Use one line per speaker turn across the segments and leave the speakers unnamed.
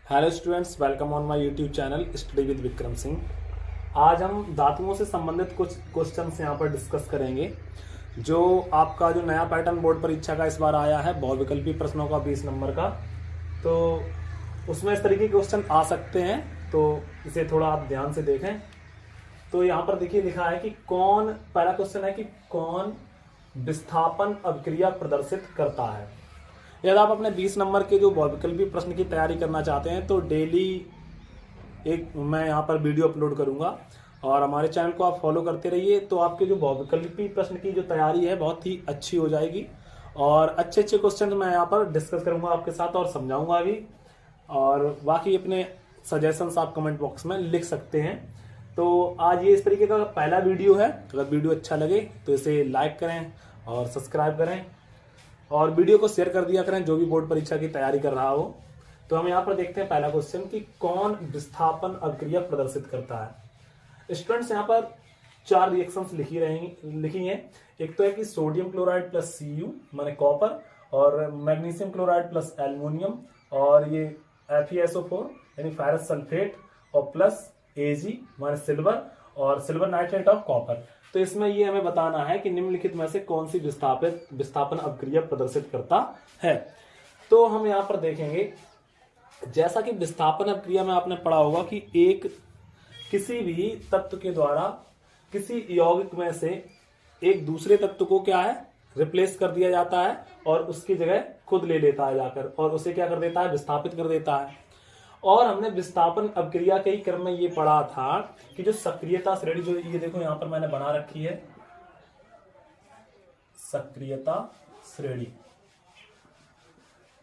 Hello students, welcome on my YouTube channel study with Vikram Singh. आज हम धातुओं से संबंधित कुछ क्वेश्चंस यहाँ पर डिस्कस करेंगे। जो आपका जो नया पैटर्न बोर्ड परीक्षा का इस बार आया है बहुविकल्पी प्रश्नों का 20 नंबर का, तो उसमें इस तरीके के क्वेश्चन आ सकते हैं, तो इसे थोड़ा आप ध्यान से देखें। तो यहाँ पर देखिए लिखा है कि पहला क्वेश्चन है कि कौन विस्थापन अभिक्रिया प्रदर्शित करता है। यदि आप अपने 20 नंबर के जो बहुविकल्पी प्रश्न की तैयारी करना चाहते हैं तो डेली मैं यहाँ पर वीडियो अपलोड करूंगा और हमारे चैनल को आप फॉलो करते रहिए, तो आपके जो बहुविकल्पी प्रश्न की जो तैयारी है बहुत ही अच्छी हो जाएगी और अच्छे अच्छे क्वेश्चन मैं यहाँ पर डिस्कस करूंगा आपके साथ और समझाऊंगा भी। और बाकी अपने सजेशंस आप कमेंट बॉक्स में लिख सकते हैं। तो आज ये इस तरीके का पहला वीडियो है। अगर वीडियो अच्छा लगे तो इसे लाइक करें और सब्सक्राइब करें और वीडियो को शेयर कर दिया करें जो भी बोर्ड परीक्षा की तैयारी कर रहा हो। तो हम यहाँ पर देखते हैं पहला क्वेश्चन कि कौन विस्थापन अभिक्रिया प्रदर्शित करता है। स्टूडेंट्स यहाँ पर 4 रिएक्शंस लिखी हैं। एक तो है कि सोडियम क्लोराइड प्लस Cu माने कॉपर, और मैग्नीशियम क्लोराइड प्लस एल्युमिनियम, और ये FeSO4 यानी फेरस सल्फेट, और प्लस Ag माने सिल्वर, और सिल्वर नाइट्रेट ऑफ कॉपर। तो इसमें ये हमें बताना है कि निम्नलिखित में से कौन सी विस्थापन अभिक्रिया प्रदर्शित करता है। तो हम यहाँ पर देखेंगे, जैसा कि विस्थापन अभिक्रिया में आपने पढ़ा होगा कि किसी भी तत्व के द्वारा किसी यौगिक में से एक दूसरे तत्व को क्या है, रिप्लेस कर दिया जाता है और उसकी जगह खुद ले लेता है जाकर, और उसे क्या कर देता है, विस्थापित कर देता है। और हमने विस्थापन अभिक्रिया के ही क्रम में ये पढ़ा था कि जो सक्रियता श्रेणी, जो ये देखो यहां पर मैंने बना रखी है सक्रियता श्रेणी,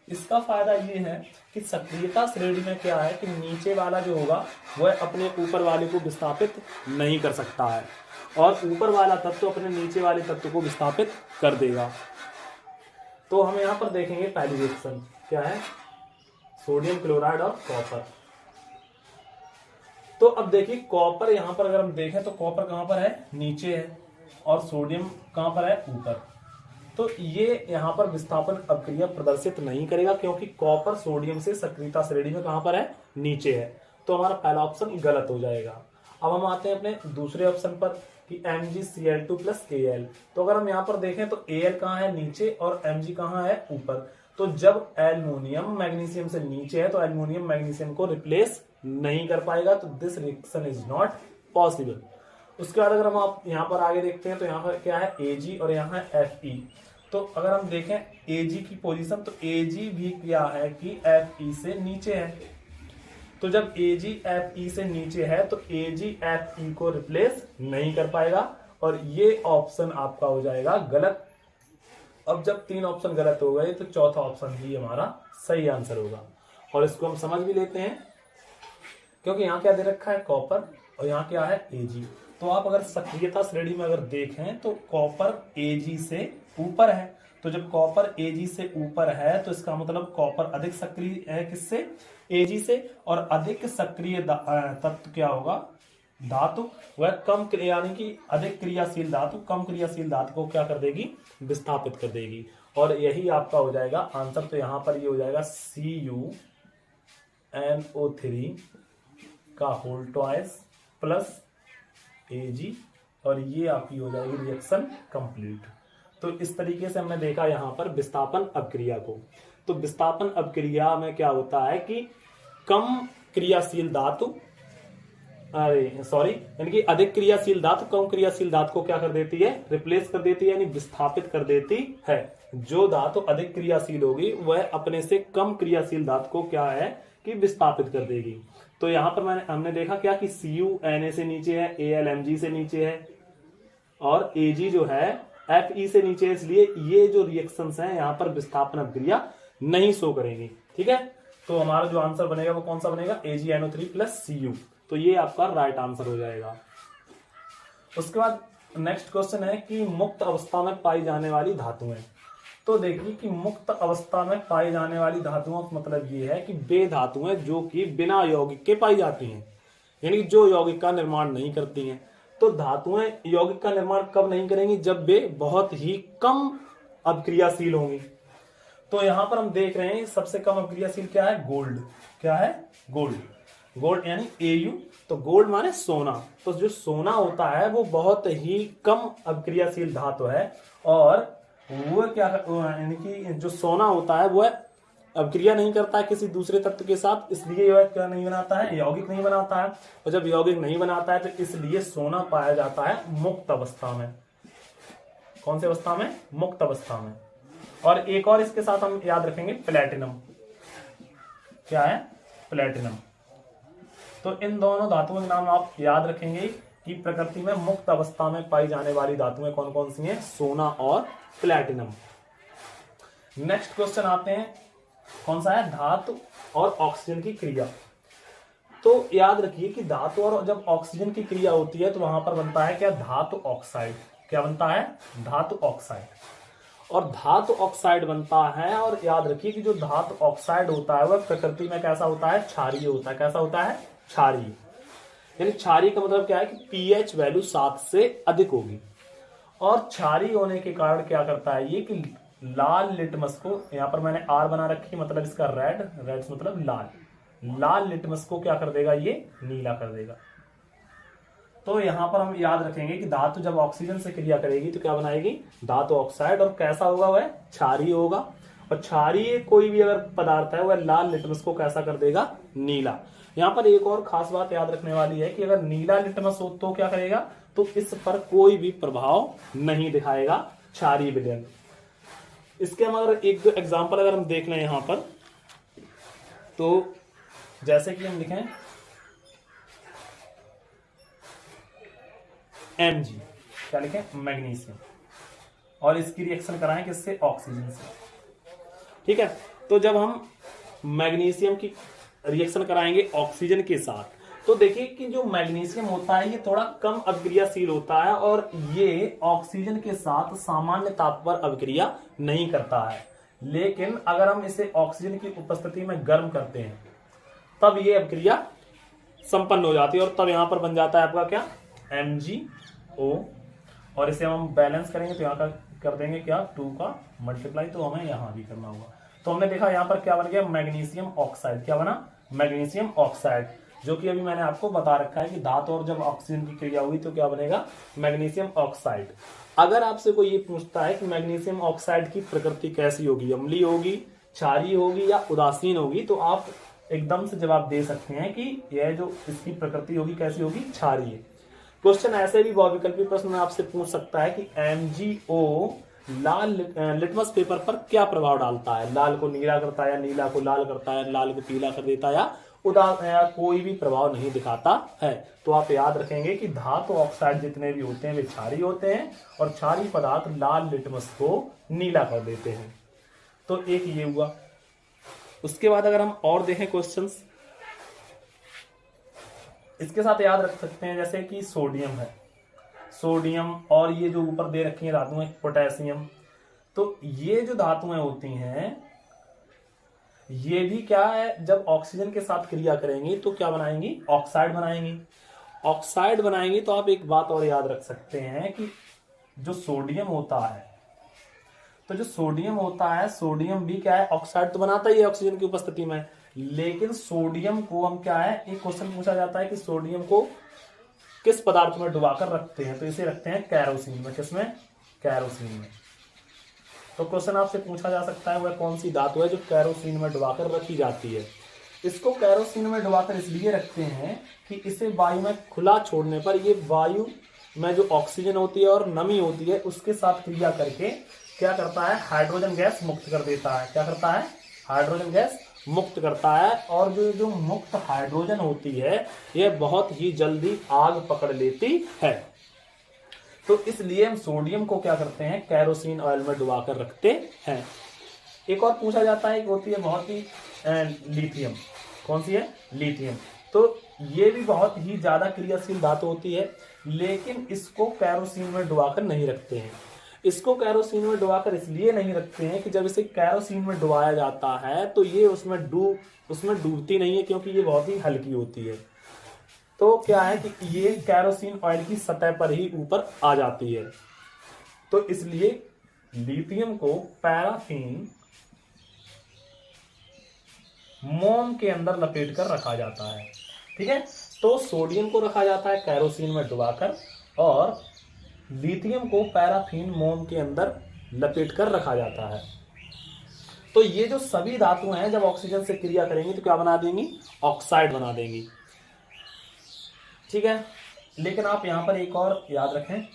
इसका फायदा ये है कि सक्रियता श्रेणी में क्या है कि नीचे वाला जो होगा वह अपने ऊपर वाले को विस्थापित नहीं कर सकता है और ऊपर वाला तत्व अपने नीचे वाले तत्व को विस्थापित कर देगा। तो हम यहां पर देखेंगे पहली रिएक्शन क्या है, सोडियम क्लोराइड और कॉपर। तो अब देखिए कॉपर यहां पर अगर हम देखें तो कॉपर कहां पर है, नीचे है, और सोडियम कहां पर है, ऊपर। तो ये यहां पर विस्थापन अभिक्रिया प्रदर्शित नहीं करेगा क्योंकि कॉपर सोडियम से सक्रियता श्रेणी में कहां पर है, नीचे है। तो हमारा पहला ऑप्शन गलत हो जाएगा। अब हम आते हैं अपने दूसरे ऑप्शन पर कि MgCl2 प्लस Al। तो अगर हम यहां पर देखें तो Al कहां है, नीचे, और Mg कहां है, ऊपर। तो जब एल्युमिनियम मैग्नीशियम से नीचे है तो एल्युमिनियम मैग्नीशियम को रिप्लेस नहीं कर पाएगा, तो this reaction is not possible. उसके बाद अगर हम आप यहाँ पर आगे देखते हैं तो यहाँ पर क्या है, Ag, और यहाँ है Fe। तो अगर हम देखें Ag की पोजीशन, तो Ag भी क्या है कि Fe से नीचे है। तो जब Ag Fe से नीचे है तो Ag Fe को रिप्लेस नहीं कर पाएगा और ये ऑप्शन आपका हो जाएगा गलत। अब जब 3 ऑप्शन गलत हो गए तो चौथा ऑप्शन ही हमारा सही आंसर होगा, और इसको हम समझ भी लेते हैं क्योंकि यहाँ क्या दे रखा है, कॉपर, और यहाँ क्या है, Ag। तो आप अगर सक्रियता श्रेणी में अगर देखें तो कॉपर Ag से ऊपर है। तो जब कॉपर Ag से ऊपर है तो इसका मतलब कॉपर अधिक सक्रिय है किससे, Ag से, और अधिक सक्रिय तत्व क्या होगा, धातु, वह कम यानी कि अधिक क्रियाशील धातु कम क्रियाशील धातु को क्या कर देगी, विस्थापित कर देगी। और यही आपका हो जाएगा आंसर। तो यहां पर ये हो जाएगा CuNO3 का होल ट्वाइस प्लस Ag, और ये आपकी हो जाएगी रिएक्शन कंप्लीट। तो इस तरीके से हमने देखा यहां पर विस्थापन अभिक्रिया को। तो विस्थापन अभिक्रिया में क्या होता है कि कम क्रियाशील धातु यानी कि अधिक क्रियाशील धातु कम क्रियाशील धातु को क्या कर देती है, रिप्लेस कर देती है, यानी विस्थापित कर देती है। जो धातु अधिक क्रियाशील होगी वह अपने से कम क्रियाशील धातु को क्या है कि विस्थापित कर देगी। तो यहां पर हमने देखा क्या कि Cu Na से नीचे है, Al Mg से नीचे है, और Ag जो है Fe से नीचे है, इसलिए ये जो रिएक्शंस हैं यहाँ पर विस्थापन अभिक्रिया नहीं शो करेंगी। ठीक है, तो हमारा जो आंसर बनेगा वो कौन सा बनेगा, AgNO3 प्लस Cu। तो ये आपका राइट आंसर हो जाएगा। उसके बाद नेक्स्ट क्वेश्चन है कि मुक्त अवस्था में पाई जाने वाली धातुएं। तो देखिए कि मुक्त अवस्था में पाई जाने वाली धातुओं का मतलब ये है कि वे धातुएं जो कि बिना यौगिक के पाई जाती हैं, यानी जो यौगिक का निर्माण नहीं करती हैं। तो धातुएं यौगिक का निर्माण कब नहीं करेंगी, जब वे बहुत ही कम अभिक्रियाशील होंगी। तो यहां पर हम देख रहे हैं सबसे कम अपक्रियाशील क्या है, गोल्ड। क्या है, गोल्ड। गोल्ड यानी Au, तो गोल्ड माने सोना। तो जो सोना होता है वो बहुत ही कम अपक्रियाशील धातु है, और वो क्या यानी कि जो सोना होता है वो अपक्रिया नहीं करता है किसी दूसरे तत्व के साथ, इसलिए यह क्या नहीं बनाता है, यौगिक नहीं बनाता है। और जब यौगिक नहीं बनाता है तो इसलिए सोना पाया जाता है मुक्त अवस्था में। कौन सी अवस्था में, मुक्त अवस्था में। और एक और इसके साथ हम याद रखेंगे प्लेटिनम। क्या है, प्लेटिनम। तो इन दोनों धातुओं के नाम आप याद रखेंगे कि प्रकृति में मुक्त अवस्था में पाई जाने वाली धातुएं कौन कौन सी हैं, सोना और प्लेटिनम। नेक्स्ट क्वेश्चन आते हैं, कौन सा है, धातु और ऑक्सीजन की क्रिया। तो याद रखिए कि धातु और जब ऑक्सीजन की क्रिया होती है तो वहां पर बनता है क्या, धातु ऑक्साइड। क्या बनता है, धातु ऑक्साइड। और धातु ऑक्साइड बनता है, और याद रखिए कि जो धातु ऑक्साइड होता है वह प्रकृति में कैसा होता है, क्षारीय होता है। कैसा होता है, क्षारीय। यानी क्षारीय का मतलब क्या है कि पीएच वैल्यू 7 से अधिक होगी। और क्षारीय होने के कारण क्या करता है ये कि लाल लिटमस को, यहां पर मैंने आर बना रखी, मतलब इसका रेड, रेड मतलब लाल, लाल लिटमस को क्या कर देगा, ये नीला कर देगा। तो यहां पर हम याद रखेंगे कि धातु जब ऑक्सीजन से क्रिया करेगी तो क्या बनाएगी, धातु ऑक्साइड। और कैसा होगा, वह क्षारीय होगा। और क्षारीय कोई भी अगर पदार्थ है वह लाल लिटमस को कैसा कर देगा, नीला। यहां पर एक और खास बात याद रखने वाली है कि अगर नीला लिटमस हो तो क्या करेगा, तो इस पर कोई भी प्रभाव नहीं दिखाएगा क्षारीय विलयन। इसके हम अगर एक दो एग्जाम्पल अगर हम देख लें यहां पर, तो जैसे कि हम लिखें Mg, क्या लिखें, मैग्नीशियम, और इसकी रिएक्शन कराएं किससे, ऑक्सीजन से। ठीक है, तो जब हम मैग्नीशियम की रिएक्शन कराएंगे ऑक्सीजन के साथ, तो देखिए कि जो मैग्नीशियम होता है ये थोड़ा कम अभिक्रियाशील होता है, और ये ऑक्सीजन के साथ सामान्य ताप पर अभिक्रिया नहीं करता है। लेकिन अगर हम इसे ऑक्सीजन की उपस्थिति में गर्म करते हैं तब ये अभिक्रिया संपन्न हो जाती है, और तब यहां पर बन जाता है आपका क्या, MgO। और इसे हम बैलेंस करेंगे तो यहाँ का कर देंगे क्या, 2 का मल्टीप्लाई, तो हमें यहां भी करना होगा। तो हमने देखा यहां पर क्या बन गया, मैग्नीशियम ऑक्साइड। क्या बना, मैग्नीशियम ऑक्साइड, जो कि अभी मैंने आपको बता रखा है कि धातु और जब ऑक्सीजन की क्रिया हुई तो क्या बनेगा, मैग्नीशियम ऑक्साइड। अगर आपसे कोई ये पूछता है कि मैग्नीशियम ऑक्साइड की प्रकृति कैसी होगी, अम्लीय होगी, क्षारीय होगी या उदासीन होगी, तो आप एकदम से जवाब दे सकते हैं कि यह जो इसकी प्रकृति होगी कैसी होगी, क्षारीय। क्वेश्चन ऐसे भी बहुविकल्पी प्रश्न में आपसे पूछ सकता है कि MgO लाल लिटमस पेपर पर क्या प्रभाव डालता है, लाल को नीला करता है या नीला को लाल करता है, लाल को पीला कर देता है या कोई भी प्रभाव नहीं दिखाता है। तो आप याद रखेंगे कि धातु ऑक्साइड जितने भी होते हैं वे क्षारीय होते हैं, और क्षारीय पदार्थ लाल लिटमस को नीला कर देते हैं। तो एक ये हुआ। उसके बाद अगर हम और देखें क्वेश्चंस, इसके साथ याद रख सकते हैं जैसे कि सोडियम है, सोडियम, और ये जो ऊपर दे रखी है धातुएं पोटेशियम। तो ये जो धातुएं होती हैं ये भी क्या है, जब ऑक्सीजन के साथ क्रिया करेंगी तो क्या बनाएंगी, ऑक्साइड बनाएंगी। ऑक्साइड बनाएंगी तो आप एक बात और याद रख सकते हैं कि जो सोडियम होता है, तो जो सोडियम होता है, सोडियम भी क्या है, ऑक्साइड तो बनाता ही है ऑक्सीजन की उपस्थिति में। लेकिन सोडियम को हम क्या है, एक क्वेश्चन पूछा जाता है कि सोडियम को किस पदार्थ में डुबाकर रखते हैं, तो इसे रखते हैं कैरोसिन में। किसमें, कैरोसिन में। तो क्वेश्चन आपसे पूछा जा सकता है वह कौन सी धातु है जो कैरोसिन में डुबाकर रखी जाती है। इसको कैरोसिन में डुबाकर इसलिए रखते हैं कि इसे वायु में खुला छोड़ने पर ये वायु में जो ऑक्सीजन होती है और नमी होती है उसके साथ क्रिया करके क्या करता है, हाइड्रोजन गैस मुक्त कर देता है। क्या करता है, हाइड्रोजन गैस मुक्त करता है। और जो मुक्त हाइड्रोजन होती है यह बहुत ही जल्दी आग पकड़ लेती है। तो इसलिए हम सोडियम को क्या करते हैं, कैरोसिन ऑयल में डुबाकर रखते हैं। एक और पूछा जाता है, एक होती है बहुत ही लिथियम। कौन सी है, लिथियम। तो ये भी बहुत ही ज्यादा क्रियाशील धातु होती है, लेकिन इसको कैरोसिन में डुबाकर नहीं रखते हैं। इसको कैरोसिन में डुबाकर इसलिए नहीं रखते हैं कि जब इसे कैरोसिन में डुबाया जाता है तो ये उसमें डूबती नहीं है, क्योंकि ये बहुत ही हल्की होती है। तो क्या है कि ये कैरोसिन ऑयल की सतह पर ही ऊपर आ जाती है। तो इसलिए लिथियम को पैराफिन मोम के अंदर लपेट कर रखा जाता है। ठीक है, तो सोडियम को रखा जाता है कैरोसिन में डुबाकर और लिथियम को पैराफिन मोम के अंदर लपेट कर रखा जाता है। तो ये जो सभी धातुएं हैं जब ऑक्सीजन से क्रिया करेंगी तो क्या बना देंगी, ऑक्साइड बना देंगी। ठीक है, लेकिन आप यहां पर एक और याद रखें,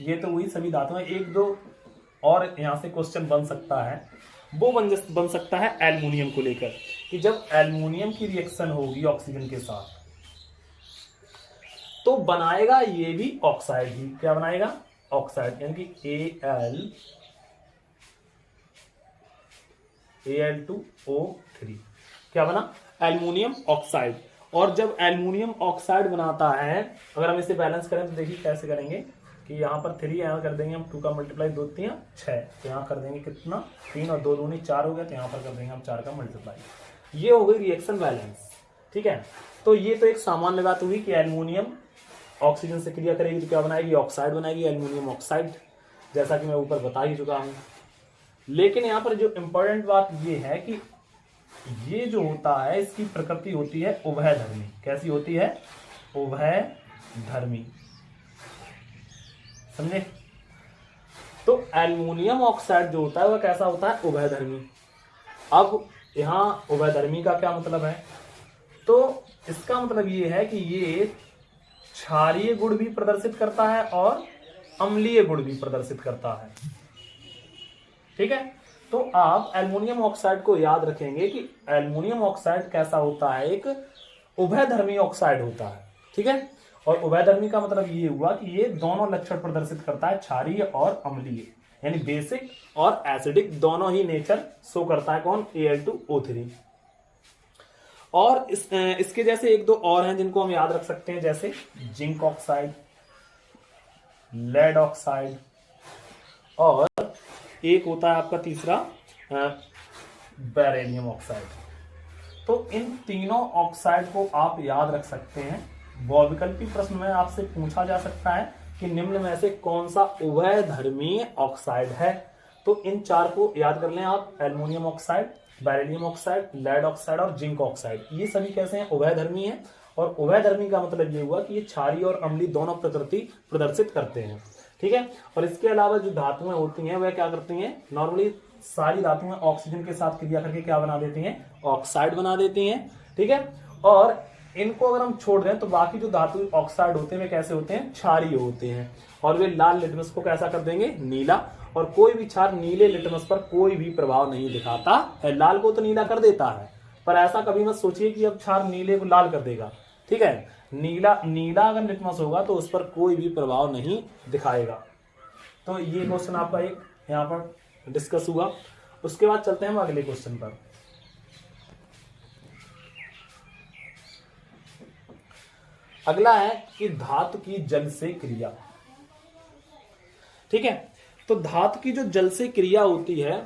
ये तो वही सभी धातुएं, एक दो और यहां से क्वेश्चन बन सकता है, वो बन सकता है एल्युमिनियम को लेकर कि जब एल्युमिनियम की रिएक्शन होगी ऑक्सीजन के साथ तो बनाएगा ये भी ऑक्साइड ही। क्या बनाएगा, ऑक्साइड, यानी कि Al2O3 क्या बना, एल्युमिनियम ऑक्साइड। और जब एल्युमिनियम ऑक्साइड बनाता है, अगर हम इसे बैलेंस करें तो देखिए कैसे करेंगे कि यहाँ पर 3 यहाँ कर देंगे हम, 2 का मल्टीप्लाई 2 3 6, तो यहाँ कर देंगे कितना 3 और 2 दूनी 4 हो गया, तो यहाँ पर कर देंगे हम 4 का मल्टीप्लाई। ये हो गई रिएक्शन बैलेंस। ठीक है, तो ये तो एक सामान्य बात हुई कि एल्युमिनियम ऑक्सीजन से क्रिया करेगी तो क्या बनाएगी, ऑक्साइड बनाएगी, एल्युमिनियम ऑक्साइड, जैसा कि मैं ऊपर बता ही चुका हूं। लेकिन यहां पर जो इंपॉर्टेंट बात ये है कि ये जो होता है इसकी प्रकृति होती है उभयधर्मी। कैसी होती है, उभयधर्मी, समझे। तो एल्युमिनियम ऑक्साइड जो होता है वह कैसा होता है, उभयधर्मी। अब यहां उभयधर्मी का क्या मतलब है, तो इसका मतलब ये है कि ये क्षारीय गुण भी प्रदर्शित करता है और अम्लीय गुण भी प्रदर्शित करता है। ठीक है, तो आप एल्युमिनियम ऑक्साइड को याद रखेंगे कि एल्युमिनियम ऑक्साइड कैसा होता है, एक उभयधर्मी ऑक्साइड होता है। ठीक है, और उभयधर्मी का मतलब ये हुआ कि ये दोनों लक्षण प्रदर्शित करता है, क्षारीय और अम्लीय, यानी बेसिक और एसिडिक दोनों ही नेचर शो करता है। कौन, Al2O3। और इसके जैसे एक दो और हैं जिनको हम याद रख सकते हैं, जैसे जिंक ऑक्साइड, लेड ऑक्साइड, और एक होता है आपका तीसरा बेरिलियम ऑक्साइड। तो इन तीनों ऑक्साइड को आप याद रख सकते हैं। बहुविकल्पी प्रश्न में आपसे पूछा जा सकता है कि निम्न में से कौन सा उभयधर्मी ऑक्साइड है, तो इन चार को याद कर लें आप, aluminium oxide, beryllium oxide, lead oxide और जिंक ऑक्साइड। ये सभी कैसे हैं, उभयधर्मी हैं। और उभयधर्मी का मतलब ये हुआ कि ये क्षारीय और अम्लीय दोनों प्रकृति प्रदर्शित करते हैं। ठीक है, और इसके अलावा जो धातुएं होती हैं वह क्या करती हैं, नॉर्मली सारी धातुएं ऑक्सीजन के साथ क्रिया करके क्या बना देती हैं, ऑक्साइड बना देती हैं। ठीक है, और इनको अगर हम छोड़ दें तो बाकी जो धातु ऑक्साइड होते हैं वे कैसे होते हैं, क्षारीय होते हैं, और वे लाल लिटमस को कैसा कर देंगे, नीला। और कोई भी क्षार नीले लिटमस पर कोई भी प्रभाव नहीं दिखाता है। लाल को तो नीला कर देता है, पर ऐसा कभी मत सोचिए कि अब क्षार नीले को लाल कर देगा। ठीक है, नीला अगर लिटमस होगा तो उस पर कोई भी प्रभाव नहीं दिखाएगा। तो ये क्वेश्चन आपका एक यहाँ पर डिस्कस हुआ। उसके बाद चलते हैं हम अगले क्वेश्चन पर। अगला है कि धातु की जल से क्रिया। ठीक है, तो धातु की जो जल से क्रिया होती है,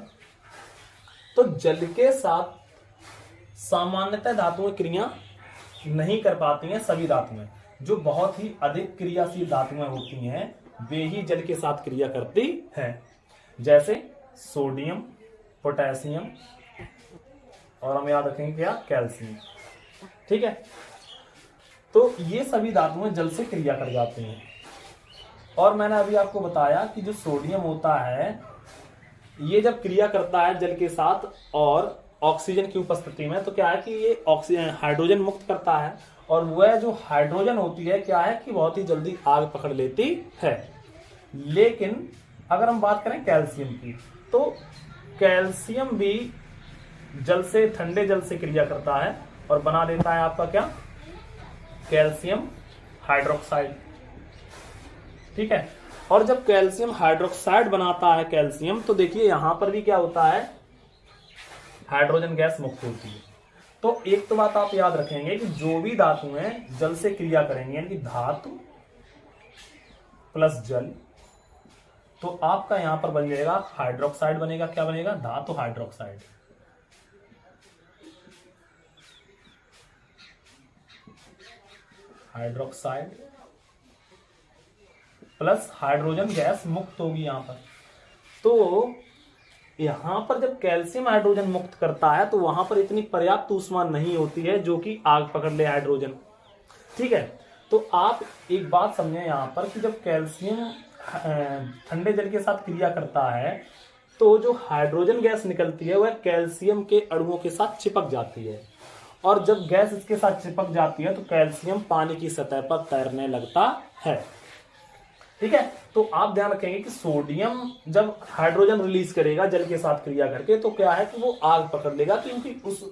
तो जल के साथ सामान्यतः धातुएं क्रिया नहीं कर पाती हैं। सभी धातुएं, जो बहुत ही अधिक क्रियाशील धातुएं होती हैं वे ही जल के साथ क्रिया करती हैं, जैसे सोडियम, पोटेशियम, और हम याद रखेंगे क्या, कैल्शियम। ठीक है, तो ये सभी धातुएं जल से क्रिया कर जाती हैं। और मैंने अभी आपको बताया कि जो सोडियम होता है ये जब क्रिया करता है जल के साथ और ऑक्सीजन की उपस्थिति में, तो क्या है कि ये ऑक्सीजन हाइड्रोजन मुक्त करता है, और वह जो हाइड्रोजन होती है क्या है कि बहुत ही जल्दी आग पकड़ लेती है। लेकिन अगर हम बात करें कैल्शियम की, तो कैल्शियम भी जल से, ठंडे जल से क्रिया करता है और बना देता है आपका क्या, कैल्शियम हाइड्रोक्साइड। ठीक है, और जब कैल्शियम हाइड्रोक्साइड बनाता है कैल्शियम, तो देखिए यहां पर भी क्या होता है, हाइड्रोजन गैस मुक्त होती है। तो एक तो बात आप याद रखेंगे कि जो भी धातुएं जल से क्रिया करेंगे, यानी कि धातु प्लस जल, तो आपका यहां पर बन जाएगा हाइड्रोक्साइड बनेगा। क्या बनेगा, धातु hydroxide. Hydroxide plus hydrogen gas मुक्त होगी यहां पर। तो यहाँ पर जब कैल्शियम हाइड्रोजन मुक्त करता है तो वहां पर इतनी पर्याप्त ऊष्मा नहीं होती है जो कि आग पकड़ ले हाइड्रोजन। ठीक है, तो आप एक बात समझें यहाँ पर कि जब कैल्शियम ठंडे जल के साथ क्रिया करता है तो जो हाइड्रोजन गैस निकलती है वह कैल्शियम के अणुओं के साथ चिपक जाती है, और जब गैस इसके साथ चिपक जाती है तो कैल्शियम पानी की सतह पर तैरने लगता है। ठीक है, तो आप ध्यान रखेंगे कि सोडियम जब हाइड्रोजन रिलीज करेगा जल के साथ क्रिया करके तो क्या है कि वो आग पकड़ लेगा, क्योंकि उस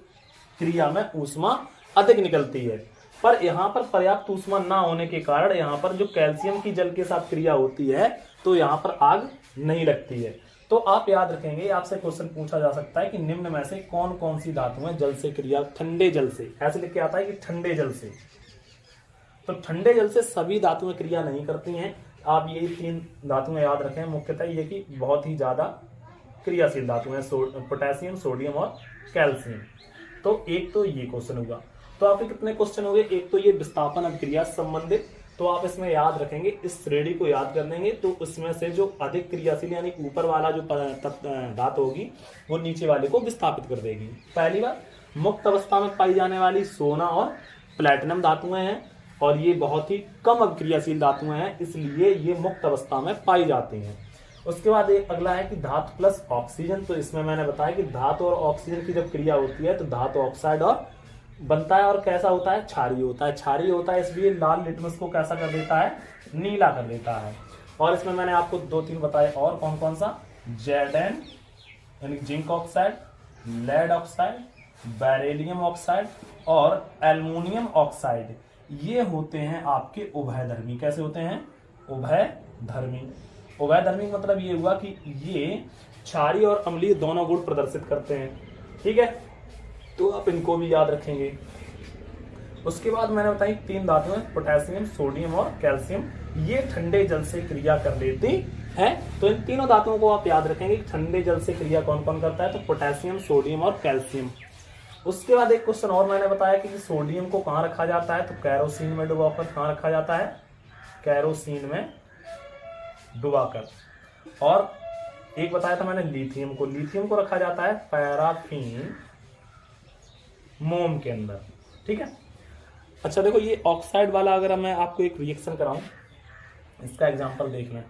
क्रिया में ऊष्मा अधिक निकलती है। पर यहाँ पर पर्याप्त ऊष्मा ना होने के कारण यहाँ पर जो कैल्शियम की जल के साथ क्रिया होती है तो यहाँ पर आग नहीं लगती है। तो आप याद रखेंगे, आपसे क्वेश्चन पूछा जा सकता है कि निम्न में से कौन कौन सी धातुएं जल से क्रिया, ठंडे जल से, ऐसे लिख के आता है कि ठंडे जल से, तो ठंडे जल से सभी धातुएं क्रिया नहीं करती हैं। आप ये 3 धातुएं याद रखें, मुख्यतः ये कि बहुत ही ज्यादा क्रियाशील धातुएं, पोटेशियम, सोडियम और कैल्शियम। तो एक तो ये क्वेश्चन होगा। तो आपके कितने क्वेश्चन हो गए, एक तो ये विस्थापन अभिक्रिया संबंधित, तो आप इसमें याद रखेंगे, इस श्रेणी को याद कर लेंगे तो उसमें से जो अधिक क्रियाशील यानी ऊपर वाला जो धातु होगी वो नीचे वाले को विस्थापित कर देगी। पहली बार, मुक्त अवस्था में पाई जाने वाली सोना और प्लैटिनम धातुएं हैं और ये बहुत ही कम अभिक्रियाशील धातुएं हैं, इसलिए ये मुक्त अवस्था में पाई जाती हैं। उसके बाद एक अगला है कि धातु प्लस ऑक्सीजन। तो इसमें मैंने बताया कि धातु और ऑक्सीजन की जब क्रिया होती है तो धातु ऑक्साइड और बनता है और कैसा होता है, क्षारीय होता है। क्षारीय होता है इसलिए लाल लिटमस को कैसा कर देता है, नीला कर देता है। और इसमें मैंने आपको 2-3 बताए, और कौन कौन सा, Zn यानी zinc oxide, lead oxide, beryllium oxide और एल्युमिनियम ऑक्साइड, ये होते हैं आपके उभयधर्मी। कैसे होते हैं, उभयधर्मी। उभयधर्मी मतलब ये हुआ कि ये क्षारीय और अम्लीय दोनों गुण प्रदर्शित करते हैं। ठीक है, तो आप इनको भी याद रखेंगे। उसके बाद मैंने बताई 3 धातुएं, पोटेशियम, सोडियम और कैल्शियम, ये ठंडे जल से क्रिया कर लेती है। तो इन तीनों धातुओं को आप याद रखेंगे कि ठंडे जल से क्रिया कौन कौन करता है, तो पोटेशियम, सोडियम और कैल्शियम। उसके बाद एक क्वेश्चन और मैंने बताया कि सोडियम को कहाँ रखा जाता है, तो कैरोसिन में डुबाकर। कहाँ रखा जाता है, कैरोसिन में डुबाकर। और एक बताया था मैंने लिथियम को, लिथियम को रखा जाता है पैराफिन मोम के अंदर। ठीक है, अच्छा देखो ये ऑक्साइड वाला अगर मैं आपको एक रिएक्शन कराऊं, इसका एग्जांपल देख लें।